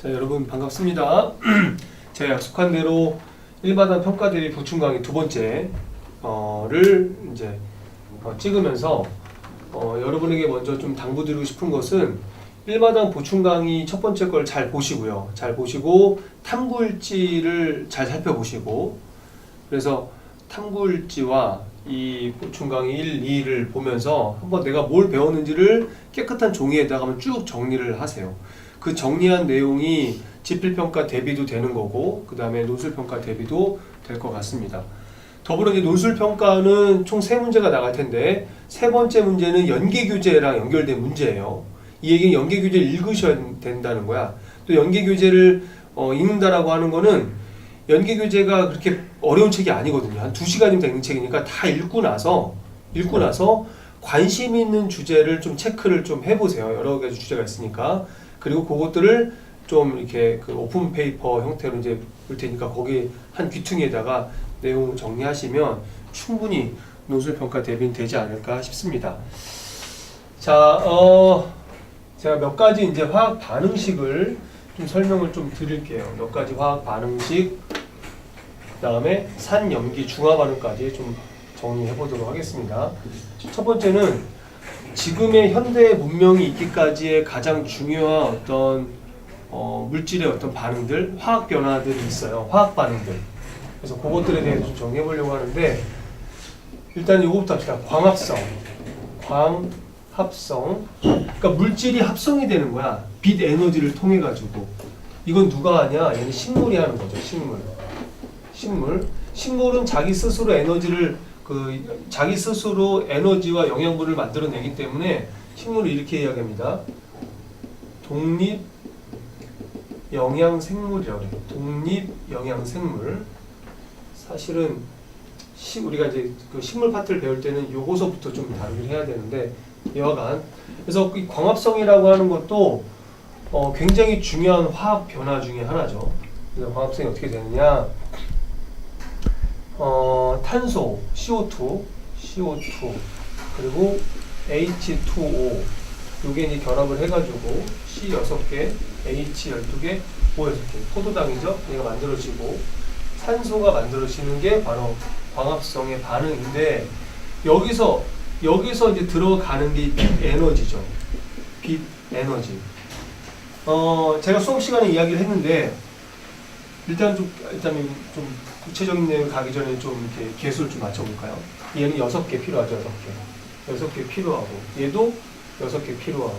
자, 여러분 반갑습니다. 제가 약속한 대로 1마당 평가 대비 보충 강의 두 번째를 이제 찍으면서 여러분에게 먼저 좀 당부드리고 싶은 것은 1마당 보충 강의 첫 번째 걸 잘 보시고요. 잘 보시고 탐구일지를 잘 살펴보시고, 그래서 탐구일지와 이 보충 강의 1, 2를 보면서 한번 내가 뭘 배웠는지를 깨끗한 종이에다가 한번 쭉 정리를 하세요. 그 정리한 내용이 지필평가 대비도 되는 거고, 그 다음에 논술평가 대비도 될 것 같습니다. 더불어 이제 논술평가는 총 3문제가 나갈 텐데, 세 번째 문제는 연계교재랑 연결된 문제예요. 이 얘기는 연계교재를 읽으셔야 된다는 거야. 또 연계교재를 읽는다라고 하는 거는 연계교재가 그렇게 어려운 책이 아니거든요. 한 2시간이면 되는 책이니까 다 읽고 나서 관심 있는 주제를 좀 체크를 좀 해보세요. 여러 가지 주제가 있으니까. 그리고 그것들을 좀 이렇게 그 오픈 페이퍼 형태로 이제 볼 테니까 거기 한 귀퉁이에다가 내용을 정리하시면 충분히 논술평가 대비는 되지 않을까 싶습니다. 자, 제가 몇 가지 이제 화학 반응식을 좀 설명을 좀 드릴게요. 몇 가지 화학 반응식, 그다음에 산염기 중화 반응까지 좀 정리해 보도록 하겠습니다. 첫 번째는 지금의 현대 문명이 있기까지의 가장 중요한 어떤 물질의 어떤 반응들, 화학 변화들이 있어요. 화학 반응들. 그래서 그것들에 대해서 좀 정리해 보려고 하는데, 일단 이거부터 합시다. 광합성. 광합성. 그러니까 물질이 합성이 되는 거야. 빛 에너지를 통해 가지고. 이건 누가 하냐? 얘는 식물이 하는 거죠. 식물은 자기 스스로 에너지를 자기 스스로 에너지와 영양분을 만들어내기 때문에 식물을 이렇게 이야기합니다. 독립 영양생물이라고 해요. 독립 영양생물. 사실은 우리가 이제 그 식물 파트를 배울 때는 요거서부터 좀 다루기를 해야 되는데, 여하간 그래서 이 광합성이라고 하는 것도 굉장히 중요한 화학 변화 중에 하나죠. 그래서 광합성이 어떻게 되느냐? 탄소 CO2 그리고 H2O, 요게 이제 결합을 해가지고 C 6개, H 12개, O 6개, 포도당이죠. 얘가 만들어지고 산소가 만들어지는 게 바로 광합성의 반응인데, 여기서 이제 들어가는 게 빛 에너지죠. 빛 에너지. 제가 수업 시간에 이야기를 했는데, 일단 좀 구체적인 내용 가기 전에 좀 이렇게 개수를 좀 맞춰볼까요? 얘는 6개 필요하죠. 6개 필요하고, 얘도 6개 필요하고,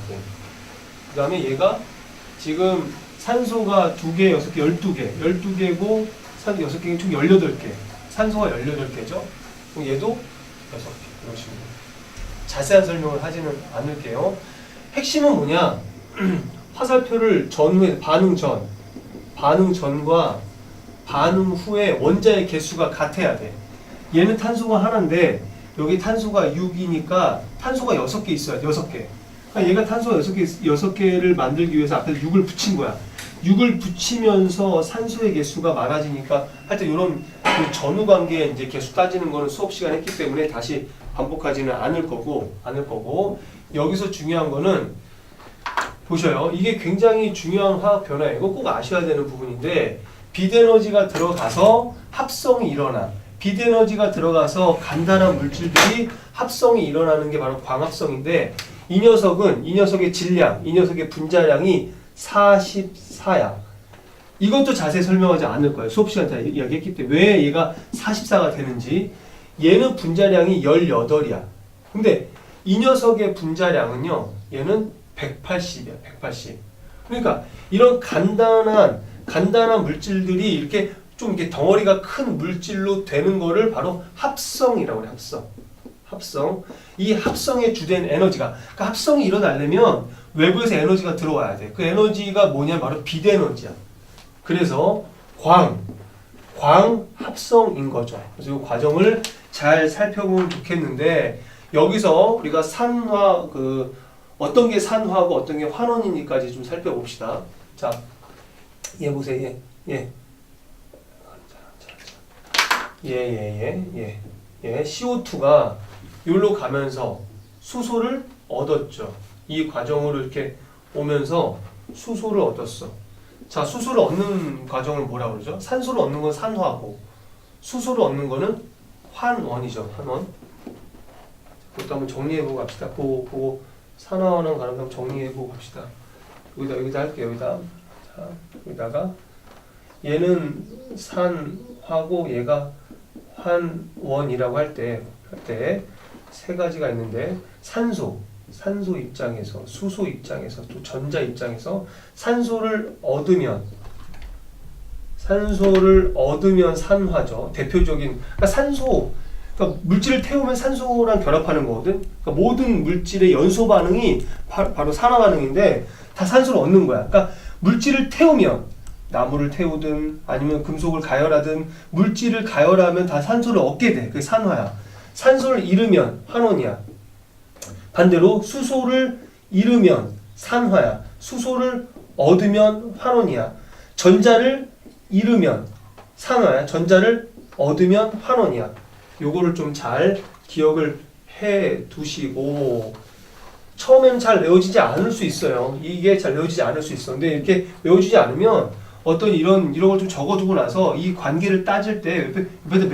그 다음에 얘가 지금 산소가 2개, 6개, 12개고 산 6개는 총 18개, 산소가 18개죠. 그럼 얘도 6개, 이런 식으로. 자세한 설명을 하지는 않을게요. 핵심은 뭐냐? 화살표를 전후에, 반응 전과 반응 후에 원자의 개수가 같아야 돼. 얘는 탄소가 하나인데 여기 탄소가 6이니까 탄소가 6개 있어야 돼. 6개. 그러니까 얘가 탄소가 6개를 만들기 위해서 앞에 6을 붙인 거야. 6을 붙이면서 산소의 개수가 많아지니까, 하여튼 이런 그 전후 관계에 이제 개수 따지는 거는 수업 시간에 했기 때문에 다시 반복하지는 않을 거고, 여기서 중요한 거는 보셔요. 이게 굉장히 중요한 화학 변화예요. 이거 꼭 아셔야 되는 부분인데, 빛 에너지가 들어가서 합성이 일어나. 빛 에너지가 들어가서 간단한 물질들이 합성이 일어나는 게 바로 광합성인데, 이 녀석의 질량, 이 녀석의 분자량이 44야. 이것도 자세히 설명하지 않을 거예요. 수업 시간 때 이야기했기 때문에. 왜 얘가 44가 되는지. 얘는 분자량이 18이야. 근데 이 녀석의 분자량은요, 얘는 180이야. 180. 그러니까 이런 간단한 물질들이 이렇게 좀 이렇게 덩어리가 큰 물질로 되는 거를 바로 합성이라고 해요. 합성. 이 합성의 주된 에너지가, 그러니까 합성이 일어나려면 외부에서 에너지가 들어와야 돼. 그 에너지가 뭐냐? 바로 빛 에너지야. 그래서 광합성인 거죠. 그래서 이 과정을 잘 살펴보면 좋겠는데, 여기서 우리가 어떤 게 산화하고 어떤 게 환원인지까지 좀 살펴봅시다. 자, 얘 보세요. 얘 CO2가 여기로 가면서 수소를 얻었죠. 이 과정으로 이렇게 오면서 수소를 얻었어. 자, 수소를 얻는 과정을 뭐라고 그러죠? 산소를 얻는 건 산화고, 수소를 얻는 거는 환원이죠. 환원. 그것도 한번 정리해보고 갑시다. 그거 산화원은 가능하면 정리해보고 갑시다. 여기다 할게요. 여기다. 자, 여기다가 얘는 산화고 얘가 환원이라고 할 때 세 가지가 있는데 산소 입장에서, 수소 입장에서, 또 전자 입장에서 산소를 얻으면 산화죠. 대표적인 그러니까 그러니까 물질을 태우면 산소랑 결합하는 거거든. 그러니까 모든 물질의 연소 반응이 바로 산화 반응인데 다 산소를 얻는 거야. 그러니까 물질을 태우면 나무를 태우든 아니면 금속을 가열하든 물질을 가열하면 다 산소를 얻게 돼. 그게 산화야. 산소를 잃으면 환원이야. 반대로 수소를 잃으면 산화야. 수소를 얻으면 환원이야. 전자를 잃으면 산화야. 전자를 얻으면 환원이야. 요거를 좀 잘 기억을 해 두시고, 처음에는 잘 외워지지 않을 수 있어요. 이게 잘 외워지지 않을 수 있어. 근데 이렇게 외워지지 않으면 어떤 이런 걸 좀 적어두고 나서 이 관계를 따질 때 옆에다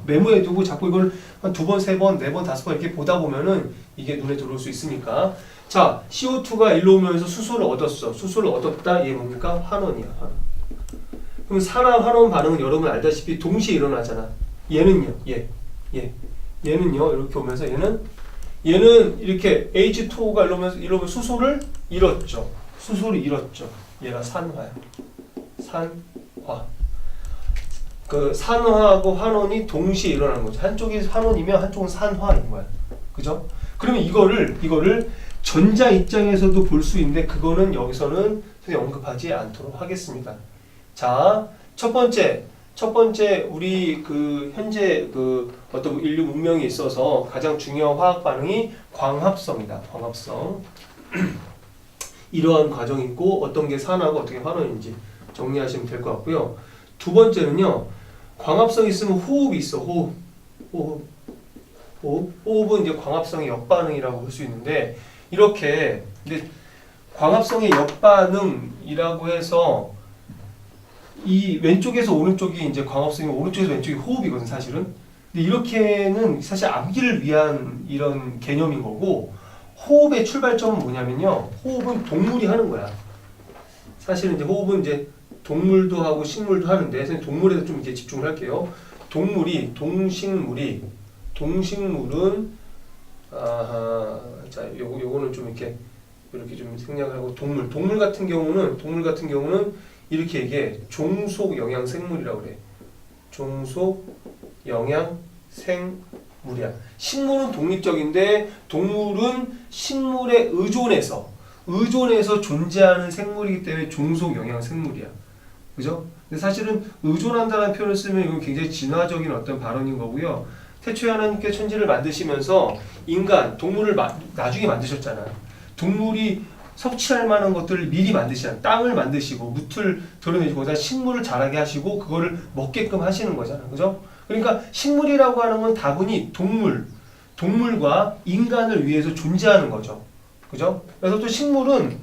메모해두고 자꾸 이걸 한 2번, 3번, 4번, 5번 이렇게 보다 보면은 이게 눈에 들어올 수 있으니까. 자, CO2가 일로 오면서 수소를 얻었어. 수소를 얻었다. 얘 뭡니까? 환원이야. 환원. 그럼 산화 환원 반응은 여러분 알다시피 동시에 일어나잖아. 얘는요. 얘는요. 이렇게 오면서 얘는 이렇게 H2O가 이러면 수소를 잃었죠. 얘가 산화야. 산화. 그 산화하고 환원이 동시에 일어나는 거죠. 한쪽이 환원이면 한쪽은 산화인 거야. 그죠? 그러면 이거를 전자 입장에서도 볼 수 있는데 그거는 여기서는 언급하지 않도록 하겠습니다. 자, 첫 번째 우리 그 현재 그 어떤 인류 문명에 있어서 가장 중요한 화학 반응이 광합성이다. 광합성. 이러한 과정이 있고 어떤 게 산화고 어떤 게 환원인지 정리하시면 될 것 같고요. 두 번째는요. 광합성이 있으면 호흡이 있어. 호흡은 이제 광합성의 역반응이라고 볼 수 있는데, 이렇게 근데 광합성의 역반응이라고 해서 이 왼쪽에서 오른쪽이 이제 광합성이, 오른쪽에서 왼쪽이 호흡이거든 사실은. 근데 이렇게는 사실 암기를 위한 이런 개념인 거고, 호흡의 출발점은 뭐냐면요. 호흡은 동물이 하는 거야. 사실은 이제 호흡은 이제 동물도 하고 식물도 하는데, 선생님 동물에서 좀 이제 집중을 할게요. 동식물은 자, 요거는 좀 이렇게 좀 생략을 하고, 동물 같은 경우는 이렇게 얘기해. 종속 영양 생물이라고 그래. 종속 영양 생물이야. 식물은 독립적인데 동물은 식물에 의존해서 존재하는 생물이기 때문에 종속 영양 생물이야. 그죠? 근데 사실은 의존한다는 표현을 쓰면 이건 굉장히 진화적인 어떤 발언인 거고요. 태초에 하나님께 천지를 만드시면서 동물을 나중에 만드셨잖아. 동물이 섭취할 만한 것들을 미리 만드시잖아. 땅을 만드시고 무틀 드러내시고 거기다 식물을 자라게 하시고 그거를 먹게끔 하시는 거잖아. 그죠? 그러니까 식물이라고 하는 건 다분히 동물과 인간을 위해서 존재하는 거죠. 그죠? 그래서 또 식물은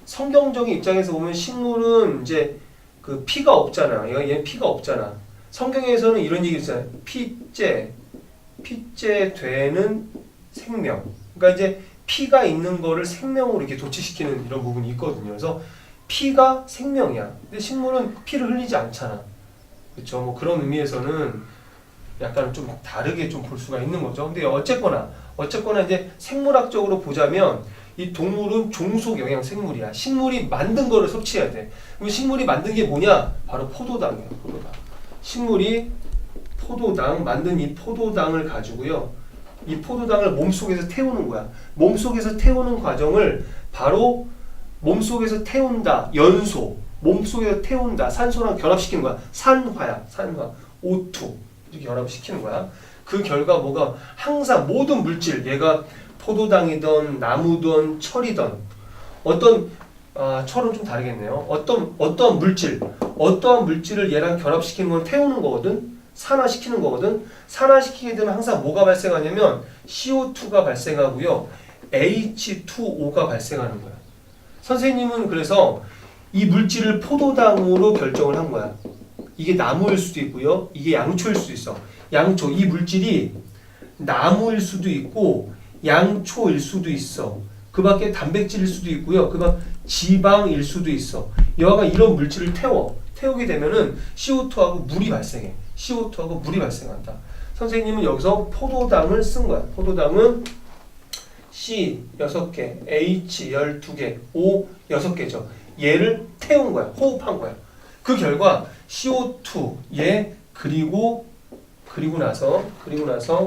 성경적인 입장에서 보면 식물은 이제 그 피가 없잖아. 얘는 피가 없잖아. 성경에서는 이런 얘기 있잖아요. 피째 되는 생명. 그러니까 이제 피가 있는 거를 생명으로 이렇게 도취시키는 이런 부분이 있거든요. 그래서 피가 생명이야. 근데 식물은 피를 흘리지 않잖아. 그렇죠? 뭐 그런 의미에서는 약간 좀 다르게 좀 볼 수가 있는 거죠. 근데 어쨌거나 이제 생물학적으로 보자면 이 동물은 종속 영양 생물이야. 식물이 만든 거를 섭취해야 돼. 그럼 식물이 만든 게 뭐냐? 바로 포도당이에요. 포도당. 식물이 만든 이 포도당을 가지고요. 이 포도당을 몸속에서 태우는 거야. 몸속에서 태우는 과정을 바로 몸속에서 태운다. 연소. 몸속에서 태운다. 산소랑 결합시키는 거야. 산화. O2. 이렇게 결합시키는 거야. 그 결과 뭐가 항상 모든 물질, 얘가 포도당이든 나무든 철이든 철은 좀 다르겠네요. 어떠한 물질을 얘랑 결합시키는 건 태우는 거거든. 산화시키는 거거든. 산화시키게 되면 항상 뭐가 발생하냐면 CO2가 발생하고요. H2O가 발생하는 거야. 선생님은 그래서 이 물질을 포도당으로 결정을 한 거야. 이게 나무일 수도 있고요. 이게 양초일 수도 있어. 양초, 이 물질이 나무일 수도 있고 양초일 수도 있어. 그 밖에 단백질일 수도 있고요. 그 밖 지방일 수도 있어. 여하가 이런 물질을 태우게 되면은 CO2하고 물이 발생해. CO2하고 물이 발생한다. 선생님은 여기서 포도당을 쓴 거야. 포도당은 C 6개, H 12개, O 6개죠. 얘를 태운 거야. 호흡한 거야. 그 결과 CO2 얘 그리고 나서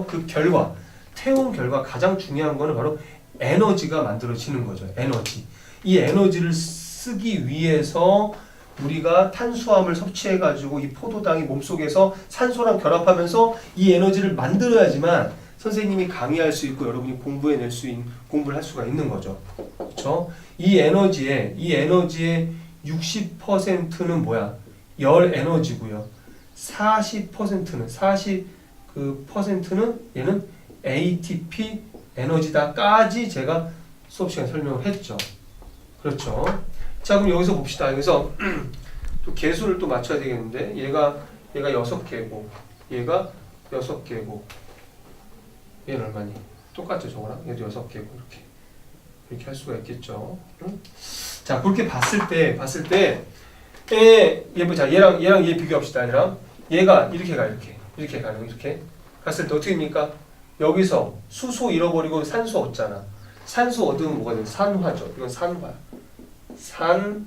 그 결과 태운 결과 가장 중요한 거는 바로 에너지가 만들어지는 거죠. 에너지. 이 에너지를 쓰기 위해서 우리가 탄수화물 섭취해 가지고 이 포도당이 몸속에서 산소랑 결합하면서 이 에너지를 만들어야지만 선생님이 강의할 수 있고 여러분이 공부를 할 수가 있는 거죠. 그렇죠? 이 에너지의 60%는 뭐야? 열 에너지고요. 40%는 얘는 ATP 에너지다까지 제가 수업 시간에 설명을 했죠. 그렇죠? 자, 그럼 여기서 봅시다. 여기서 또 개수를 또 맞춰야 되겠는데 얘가 6개고 얘가 6개고 얘는 얼마니? 똑같죠, 저거랑? 얘도 6개고 이렇게 할 수가 있겠죠. 응? 자, 그렇게 봤을 때 얘 보자. 얘랑 얘 비교합시다. 얘가 이렇게 가는 이렇게 갔을 때 어떻게 됩니까? 여기서 수소 잃어버리고 산소 얻잖아. 산소 얻으면 뭐가 돼? 산화죠. 이건 산화야. 산화.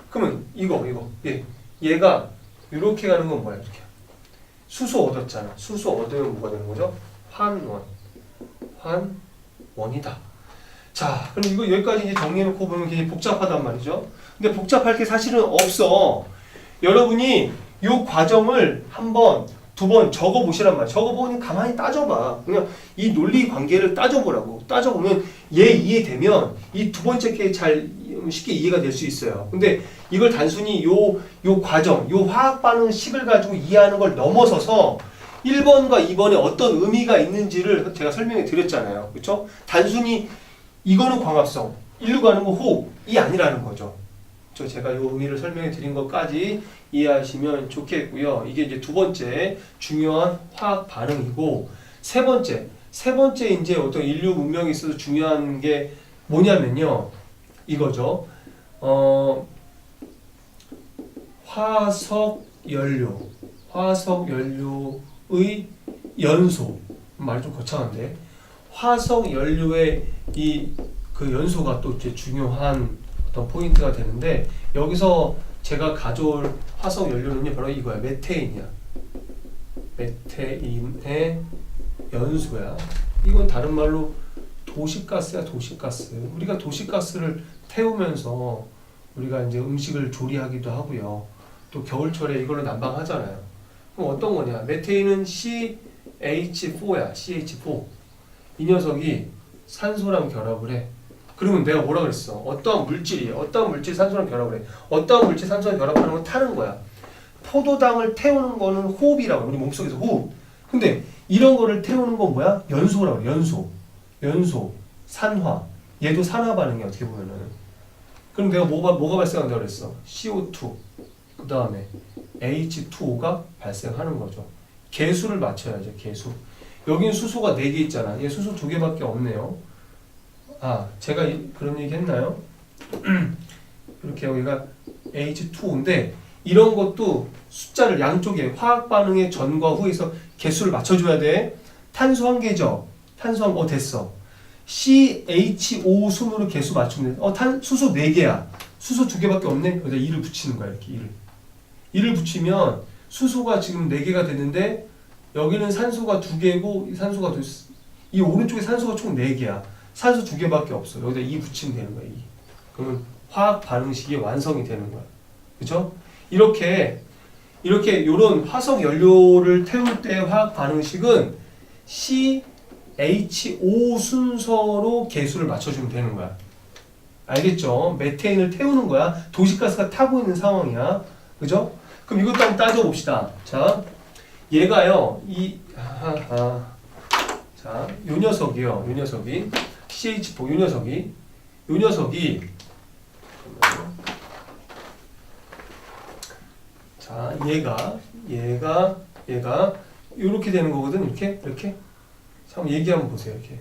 그러면 이거 얘가 이렇게 가는 건 뭐야? 이렇게 수소 얻었잖아. 수소 얻으면 뭐가 되는 거죠? 환원이다. 자, 그럼 이거 여기까지 이제 정리해놓고 보면 굉장히 복잡하단 말이죠. 근데 복잡할 게 사실은 없어. 여러분이 이 과정을 한 번, 두 번 적어보시란 말이야. 적어보니 가만히 따져봐. 그냥 이 논리 관계를 따져보라고. 따져보면 얘 이해되면 이 두 번째 게 잘 쉽게 이해가 될 수 있어요. 근데 이걸 단순히 요 과정, 요 화학 반응식을 가지고 이해하는 걸 넘어서서 1번과 2번에 어떤 의미가 있는지를 제가 설명해 드렸잖아요. 그렇죠? 단순히 이거는 광합성, 일로 가는 거 호흡이 아니라는 거죠. 제가 이 의미를 설명해 드린 것까지 이해하시면 좋겠고요. 이게 이제 두 번째 중요한 화학 반응이고, 세 번째 이제 어떤 인류 문명에 있어서 중요한 게 뭐냐면요, 이거죠. 화석 연료의 연소. 말이 좀 거창한데, 화석 연료의 그 연소가 또 이제 중요한 어떤 포인트가 되는데, 여기서 제가 가져올 화석 연료는요 바로 이거야. 메테인이야. 메테인의 연소야. 이건 다른 말로 도시가스야. 도시가스. 우리가 도시가스를 태우면서 우리가 이제 음식을 조리하기도 하고요. 또 겨울철에 이걸로 난방하잖아요. 그럼 어떤 거냐? 메테인은 CH4야. CH4. 이 녀석이 산소랑 결합을 해. 그러면 내가 뭐라 그랬어? 어떠한 물질이 산소랑 결합을 해. 어떠한 물질 산소랑 결합하는 건 타는 거야. 포도당을 태우는 거는 호흡이라고. 우리 몸속에서 호흡. 근데 이런 거를 태우는 건 뭐야? 연소라고. 연소. 산화. 얘도 산화 반응이야, 어떻게 보면은. 그럼 내가 뭐가 발생한다고 그랬어? CO2. 그 다음에 H2O가 발생하는 거죠. 개수를 맞춰야죠, 개수. 여기는 수소가 4개 있잖아. 얘 수소 2개밖에 없네요. 제가 그런 얘기 했나요? 이렇게 여기가 H2O인데, 이런 것도 숫자를 양쪽에 화학 반응의 전과 후에서 개수를 맞춰줘야 돼. 탄소 1개죠. 됐어. CHO 순으로 개수 맞추면 돼. 수소 4개야. 수소 2개밖에 없네. 여기다 2를 붙이는 거야. 이렇게 2를 붙이면 수소가 지금 4개가 됐는데, 여기는 산소가 2개고 이 오른쪽에 산소가 총 4개야. 산소 2개밖에 없어. 여기다 2 붙이면 되는 거야. 2. 그러면 화학 반응식이 완성이 되는 거야. 그죠? 이렇게 요런 화석 연료를 태울 때 화학 반응식은 CH5 순서로 개수를 맞춰주면 되는 거야. 알겠죠? 메테인을 태우는 거야. 도시가스가 타고 있는 상황이야. 그죠? 그럼 이것도 한번 따져봅시다. 자, 얘가요, 자, 요 녀석이 CH4, 요 녀석이 자, 얘가 이렇게 되는 거거든. 이렇게. 자, 얘기 한번 보세요. 이렇게.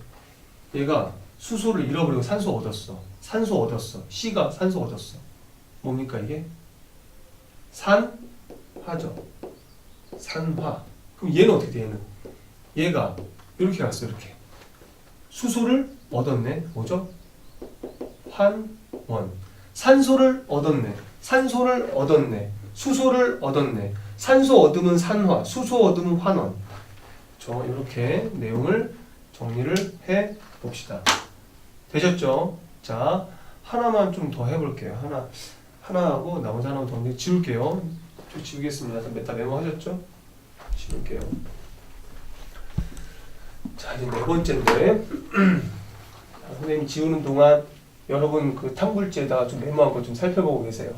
얘가 수소를 잃어버리고 산소 얻었어. C가 산소 얻었어. 뭡니까 이게? 산화죠. 산화. 그럼 얘는 어떻게 돼? 얘가 이렇게 갔어. 이렇게. 수소를 얻었네. 뭐죠? 환원. 산소를 얻었네. 수소를 얻었네. 산소 얻으면 산화, 수소 얻으면 환원. 이렇게 내용을 정리를 해 봅시다. 되셨죠? 자, 하나만 좀 더 해볼게요. 하나하고 나머지 하나만 더 지울게요. 좀 지우겠습니다. 다 메모하셨죠? 지울게요. 자, 이제 네 번째인데 선생님 지우는 동안 여러분 그 탐구일지에다가 좀 메모한 거 좀 살펴보고 계세요.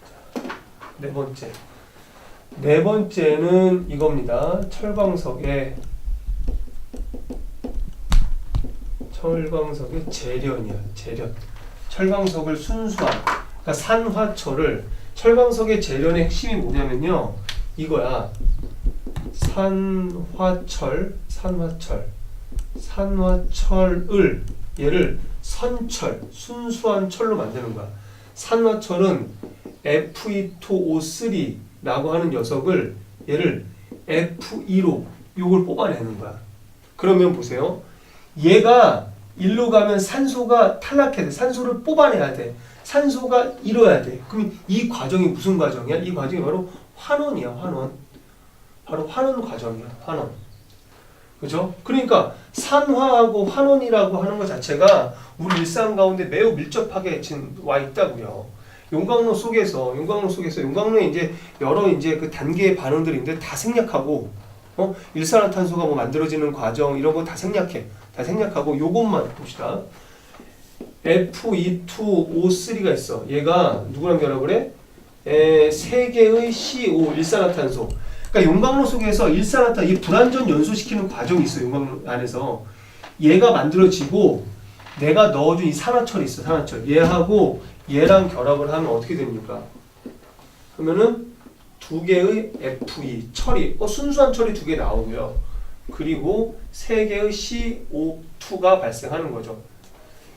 자, 네 번째는 이겁니다. 철광석의 재련이야. 철광석을 순수한, 그러니까 산화철을, 철광석의 재련의 핵심이 뭐냐면요, 이거야. 산화철을 얘를 선철, 순수한 철로 만드는 거야. 산화철은 Fe2O3라고 하는 녀석을 얘를 Fe2로 요걸 뽑아내는 거야. 그러면 보세요. 얘가 일로 가면 산소가 탈락해야 돼. 산소를 뽑아내야 돼. 산소가 잃어야 돼. 그럼 이 과정이 무슨 과정이야? 이 과정이 바로 환원이야. 바로 환원 과정이야. 환원. 그죠? 그러니까 산화하고 환원이라고 하는 것 자체가 우리 일상 가운데 매우 밀접하게 지금 와 있다고요. 용광로 속에서 용광로에 이제 여러 이제 그 단계의 반응들인데 다 생략하고, 일산화탄소가 뭐 만들어지는 과정 이런 거 다 생략하고 요것만 봅시다. Fe2O3가 있어. 얘가 누구랑 결합을 해? 3개의 CO 일산화탄소. 그러니까 용광로 속에서 일산화탄소, 이 불완전 연소시키는 과정이 있어. 용광로 안에서 얘가 만들어지고 내가 넣어준 이 산화철이 있어. 산화철. 얘하고 얘랑 결합을 하면 어떻게 됩니까? 그러면은 2개의 Fe 철이, 순수한 철이 2개 나오고요. 그리고 3개의 CO2가 발생하는 거죠.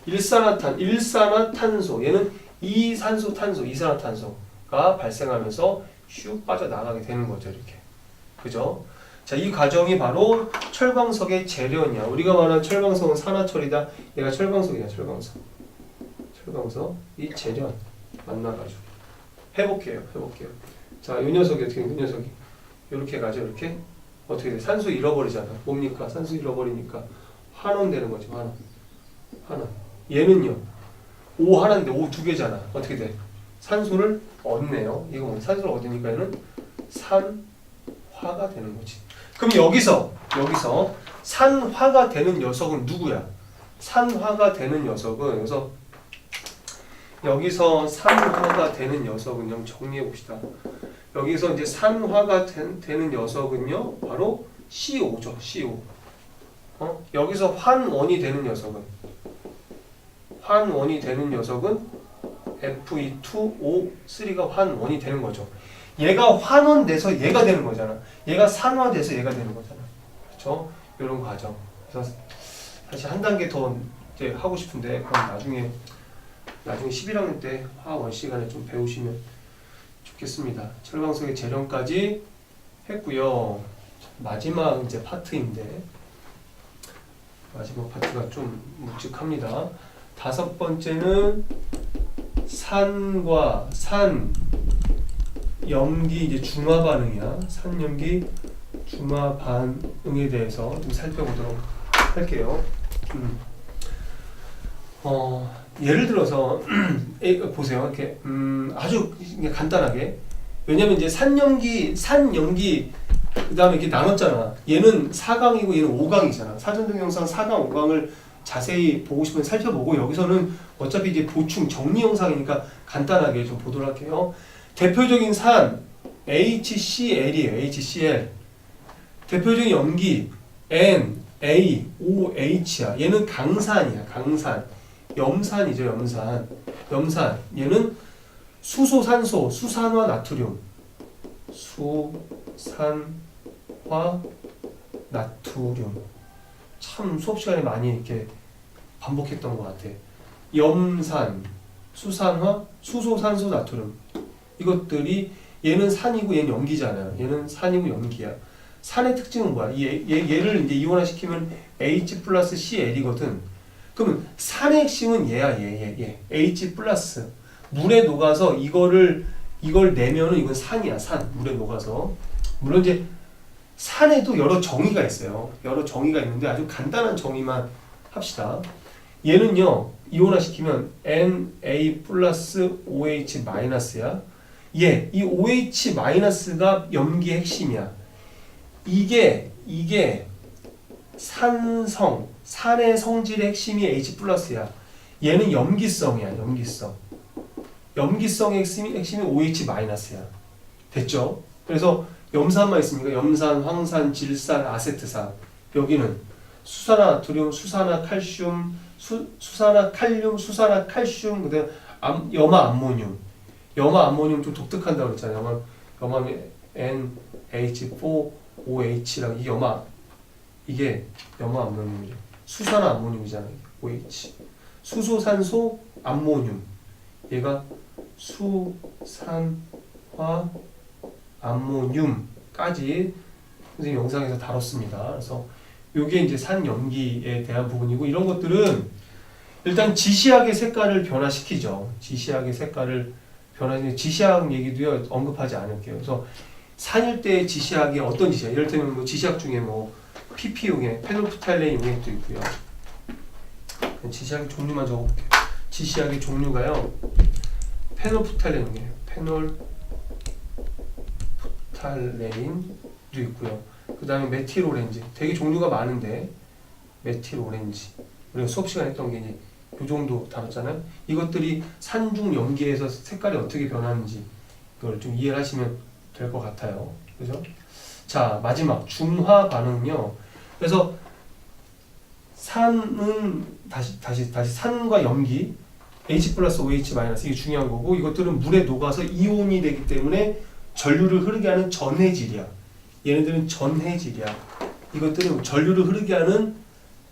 일산화탄소, 얘는 이산화탄소가 발생하면서 슉 빠져나가게 되는 거죠. 이렇게. 그죠? 자, 이 과정이 바로 철광석의 재련이야. 우리가 말하는 철광석은 산화철이다. 얘가 철광석이야. 철광석. 이 재련 만나가지고 해볼게요. 자, 이 녀석이 어떻게 돼? 이 녀석이 이렇게 가죠. 이렇게 어떻게 돼? 산소 잃어버리잖아. 뭡니까? 산소 잃어버리니까 환원되는 거지. 환원. 얘는요. O 하나인데 O 2개잖아. 어떻게 돼? 산소를 얻네요. 이거 뭐 산소를 얻으니까 얘는 산화가 되는 거지. 그럼 여기서 산화가 되는 녀석은 누구야? 산화가 되는 녀석은 여기서 산화가 되는 녀석은요, 정리해 봅시다. 여기서 이제 산화가 되는 녀석은요, 바로 CO죠. CO. 여기서 환원이 되는 녀석은 Fe2O3가 환원이 되는 거죠. 얘가 환원돼서 얘가 되는 거잖아. 얘가 산화돼서 얘가 되는 거잖아. 그렇죠? 이런 과정. 그래서 사실 한 단계 더 이제 하고 싶은데 그럼 나중에 11학년 때 화원 시간에 좀 배우시면 좋겠습니다. 철광석의 재련까지 했고요. 마지막 이제 파트인데 마지막 파트가 좀 묵직합니다. 5번째는 산과 산염기 이제 중화 반응이야. 산염기 중화 반응에 대해서 좀 살펴보도록 할게요. 예를 들어서 보세요. 이렇게 아주 간단하게. 왜냐면 이제 산염기 그다음에 이렇게 나눴잖아. 얘는 4강이고 얘는 5강이잖아. 사전 동영상 4강, 5강을 자세히 보고 싶으면 살펴보고, 여기서는 어차피 이제 보충 정리 영상이니까 간단하게 좀 보도록 할게요. 대표적인 산 HCl이에요. HCl. 대표적인 염기 NaOH야. 얘는 강산이야. 강산. 염산이죠. 염산. 얘는 수소, 산소, 수산화, 나트륨. 수산화, 나트륨. 참 수업 시간에 많이 이렇게 반복했던 것 같아. 염산, 수산화, 수소, 산소, 나트륨. 이것들이 얘는 산이고 얘는 염기잖아요. 얘는 산이고 염기야. 산의 특징은 뭐야? 얘를 이제 이온화시키면 H 플러스 Cl이거든. 그러면 산의 핵심은 얘야, 얘. H 플러스. 물에 녹아서 이걸 내면은 이건 산이야, 산. 물에 녹아서. 물론 이제 산에도 여러 정의가 있어요. 여러 정의가 있는데 아주 간단한 정의만 합시다. 얘는요, 이온화시키면 Na 플러스 OH 마이너스야. 이 OH 마이너스가 염기의 핵심이야. 이게 산의 성질의 핵심이 H 플러스야. 얘는 염기성이야, 염기성. 염기성의 핵심이 OH 마이너스야. 됐죠? 그래서 염산만 있습니까? 염산, 황산, 질산, 아세트산. 여기는 수산화 나트륨, 수산화 칼슘, 수산화 칼륨, 수산화 칼슘, 그다음 염화 암모늄. 염화 암모늄 좀 독특한다고 그랬잖아요. 염화는 NH4OH랑 이게 염화 암모늄이래. 수산화 암모늄이잖아요. OH. 수소, 산소, 암모늄. 얘가 수산화 암모늄까지 선생님 영상에서 다뤘습니다. 그래서 이게 이제 산염기에 대한 부분이고, 이런 것들은 일단 지시학의 색깔을 변화시키죠. 지시학의 색깔을 변화시키는 지시학 얘기도요 언급하지 않을게요. 그래서 산일 때 지시학이 어떤 지시학? 예를 들면 뭐 지시학 중에 뭐 PP 용액, 페놀프탈레인 용액도 있고요. 지시학의 종류만 적어볼게요. 지시학의 종류가요. 페놀프탈레인 용액, 페놀프탈레인도 있고요. 그 다음에 메틸오렌지, 되게 종류가 많은데 메틸오렌지, 우리가 수업 시간에 했던 게 이제 이 정도 다뤘잖아요. 이것들이 산중 염기에서 색깔이 어떻게 변하는지 이걸 좀 이해를 하시면 될 것 같아요. 그죠? 자, 마지막 중화 반응은요. 그래서 산은 다시 산과 염기, H 플러스 OH 마이너스, 이게 중요한 거고, 이것들은 물에 녹아서 이온이 되기 때문에 전류를 흐르게 하는 전해질이야. 얘네들은 전해질이야. 이것들은 전류를 흐르게 하는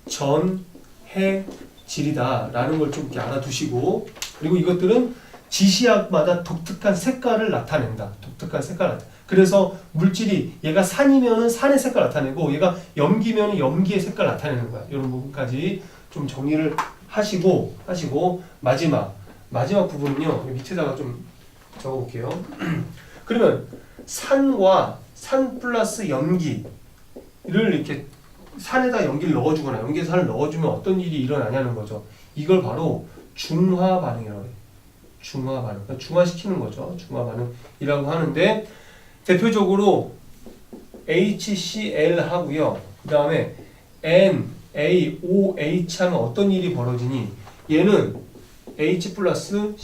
전해질이다라는 걸 좀 이렇게 알아두시고, 그리고 이것들은 지시학마다 독특한 색깔을 나타낸다. 독특한 색깔을 나타낸다. 그래서 물질이 얘가 산이면은 산의 색깔 나타내고, 얘가 염기면은 염기의 색깔 나타내는 거야. 이런 부분까지 좀 정리를 하시고 마지막 부분은요. 밑에다가 좀 적어볼게요. 그러면 산 플러스 염기를 이렇게 산에다 염기를 넣어주거나 염기에 산을 넣어주면 어떤 일이 일어나냐는 거죠. 이걸 바로 중화 반응이라고 해요. 중화 반응. 그러니까 중화시키는 거죠. 중화 반응이라고 하는데, 대표적으로 HCl 하고요. 그 다음에 NaOH 하면 어떤 일이 벌어지니? 얘는 H 플러스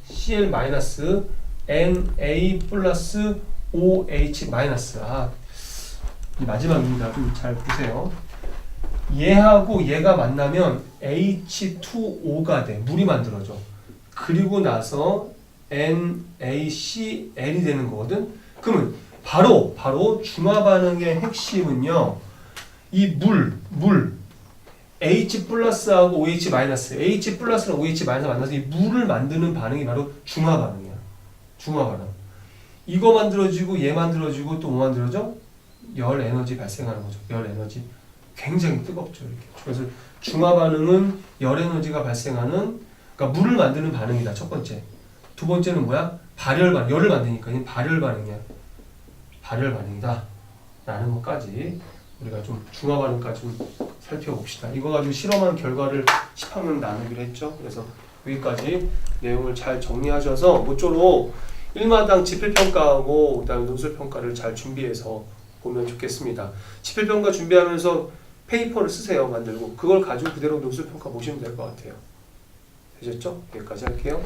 Cl 마이너스 Na 플러스 OH 마이너스. 이 마지막입니다. 좀 잘 보세요. 얘하고 얘가 만나면 H2O가 돼. 물이 만들어져. 그리고 나서 NaCl이 되는 거거든. 그러면 바로 중화 반응의 핵심은요. 이 물 H 플러스하고 OH 마이너스, H 플러스랑 OH 마이너스 만나서 이 물을 만드는 반응이 바로 중화 반응이야. 중화 반응. 이거 만들어지고 얘 만들어지고 또 뭐 만들어져? 열 에너지 발생하는 거죠. 열 에너지. 굉장히 뜨겁죠. 이렇게. 그래서 중화 반응은 열 에너지가 발생하는, 그러니까 물을 만드는 반응이다. 첫 번째. 두 번째는 뭐야? 발열 반응. 열을 만드니까 이 발열 반응이야. 발열 반응이다. 라는 것까지 우리가 좀 중화 반응까지 좀 살펴봅시다. 이거 가지고 실험한 결과를 10학년 나누기로 했죠. 그래서 여기까지 내용을 잘 정리하셔서 모쪼록 1마당 지필평가하고 그다음에 논술평가를 잘 준비해서 보면 좋겠습니다. 지필평가 준비하면서 페이퍼를 쓰세요. 만들고 그걸 가지고 그대로 논술평가 보시면 될 것 같아요. 되셨죠? 여기까지 할게요.